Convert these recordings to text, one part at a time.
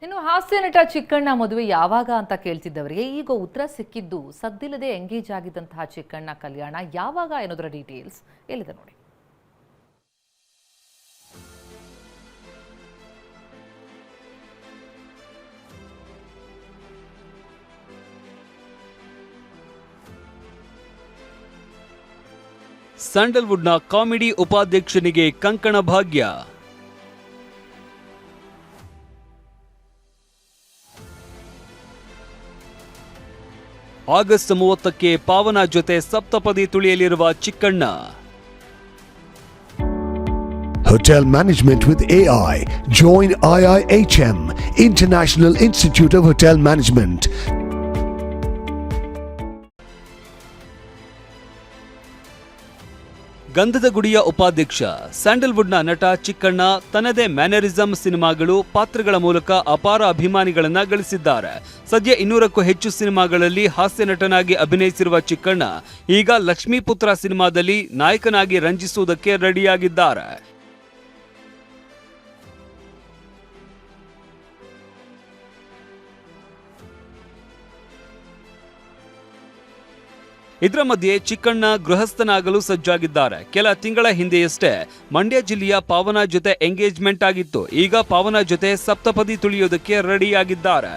ಇನ್ನು ಹಾಸ್ಯ ನಟ ಚಿಕ್ಕಣ್ಣ ಮದುವೆ ಯಾವಾಗ ಅಂತ ಕೇಳ್ತಿದ್ದವರಿಗೆ ಈಗ ಉತ್ತರ ಸಿಕ್ಕಿದ್ದು. ಸದ್ದಿಲ್ಲದೆ ಎಂಗೇಜ್ ಆಗಿದ್ದಂತಹ ಚಿಕ್ಕಣ್ಣ ಕಲ್ಯಾಣ ಯಾವಾಗ ಎನ್ನುವುದರ ಡೀಟೇಲ್ಸ್ ಎಲ್ಲಿದೆ ನೋಡಿ. ಸ್ಯಾಂಡಲ್ವುಡ್ನ ಕಾಮಿಡಿ ಉಪಾಧ್ಯಕ್ಷನಿಗೆ ಕಂಕಣ ಭಾಗ್ಯ. ಆಗಸ್ಟ್ 30ಕ್ಕೆ ಪಾವನ ಜೊತೆ ಸಪ್ತಪದಿ ತುಳಿಯಲಿರುವ Chikkanna. Hotel Management with AI. Join IIHM, International Institute of Hotel Management. ಗಂಧದ ಗುಡಿಯ ಉಪಾಧ್ಯಕ್ಷ ಸ್ಯಾಂಡಲ್ವುಡ್ನ ನಟ ಚಿಕ್ಕಣ್ಣ ತನ್ನದೇ ಮ್ಯಾನರಿಸಂ ಸಿನಿಮಾಗಳು ಪಾತ್ರಗಳ ಮೂಲಕ ಅಪಾರ ಅಭಿಮಾನಿಗಳನ್ನ ಗಳಿಸಿದ್ದಾರೆ. ಸದ್ಯ 200ಕ್ಕೂ ಹೆಚ್ಚು ಸಿನಿಮಾಗಳಲ್ಲಿ ಹಾಸ್ಯ ನಟನಾಗಿ ಅಭಿನಯಿಸಿರುವ ಚಿಕ್ಕಣ್ಣ ಈಗ ಲಕ್ಷ್ಮೀಪುತ್ರ ಸಿನಿಮಾದಲ್ಲಿ ನಾಯಕನಾಗಿ ರಂಜಿಸುವುದಕ್ಕೆ ರೆಡಿಯಾಗಿದ್ದಾರೆ. ಇದರ ಮಧ್ಯೆ ಚಿಕ್ಕಣ್ಣ ಗೃಹಸ್ಥನಾಗಲು ಸಜ್ಜಾಗಿದ್ದಾರೆ. ಕೆಲ ತಿಂಗಳ ಹಿಂದೆಯಷ್ಟೇ ಮಂಡ್ಯ ಜಿಲ್ಲೆಯ ಪಾವನ ಜೊತೆ ಎಂಗೇಜ್ಮೆಂಟ್ ಆಗಿತ್ತು. ಈಗ ಪಾವನ ಜೊತೆ ಸಪ್ತಪದಿ ತುಳಿಯೋದಕ್ಕೆ ರೆಡಿಯಾಗಿದ್ದಾರೆ.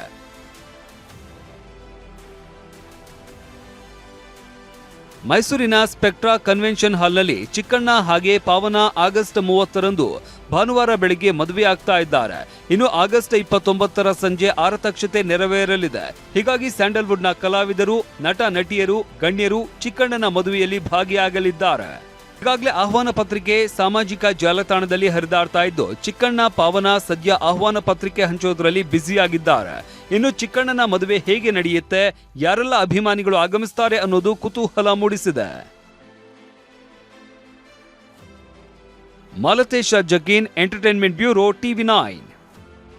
ಮೈಸೂರಿನ ಸ್ಪೆಕ್ಟ್ರಾ ಕನ್ವೆನ್ಷನ್ ಹಾಲ್ನಲ್ಲಿ ಚಿಕ್ಕಣ್ಣ ಹಾಗೆ ಪಾವನ ಆಗಸ್ಟ್ 30ರಂದು ಭಾನುವಾರ ಬೆಳಿಗ್ಗೆ ಮದುವೆ ಆಗ್ತಾ ಇದ್ದಾರೆ. ಇನ್ನು ಆಗಸ್ಟ್ 29ರ ಸಂಜೆ ಆರತಕ್ಷತೆ ನೆರವೇರಲಿದೆ. ಹೀಗಾಗಿ ಸ್ಯಾಂಡಲ್ವುಡ್ನ ಕಲಾವಿದರು, ನಟ ನಟಿಯರು, ಗಣ್ಯರು ಚಿಕ್ಕಣ್ಣನ ಮದುವೆಯಲ್ಲಿ ಭಾಗಿಯಾಗಲಿದ್ದಾರೆ. ಈಗಾಗಲೇ ಆಹ್ವಾನ ಪತ್ರಿಕೆ ಸಾಮಾಜಿಕ ಜಾಲತಾಣದಲ್ಲಿ ಹರಿದಾಡ್ತಾ ಇದ್ದು, ಚಿಕ್ಕಣ್ಣ ಪಾವನ ಸದ್ಯ ಆಹ್ವಾನ ಪತ್ರಿಕೆ ಹಂಚೋದ್ರಲ್ಲಿ ಬ್ಯುಸಿಯಾಗಿದ್ದಾರೆ. ಇನ್ನು ಚಿಕ್ಕಣ್ಣನ ಮದುವೆ ಹೇಗೆ ನಡೆಯುತ್ತೆ, ಯಾರೆಲ್ಲ ಅಭಿಮಾನಿಗಳು ಆಗಮಿಸ್ತಾರೆ ಅನ್ನೋದು ಕುತೂಹಲ ಮೂಡಿಸಿದೆ. Malatesh Jaggin, entertainment bureau, TV9.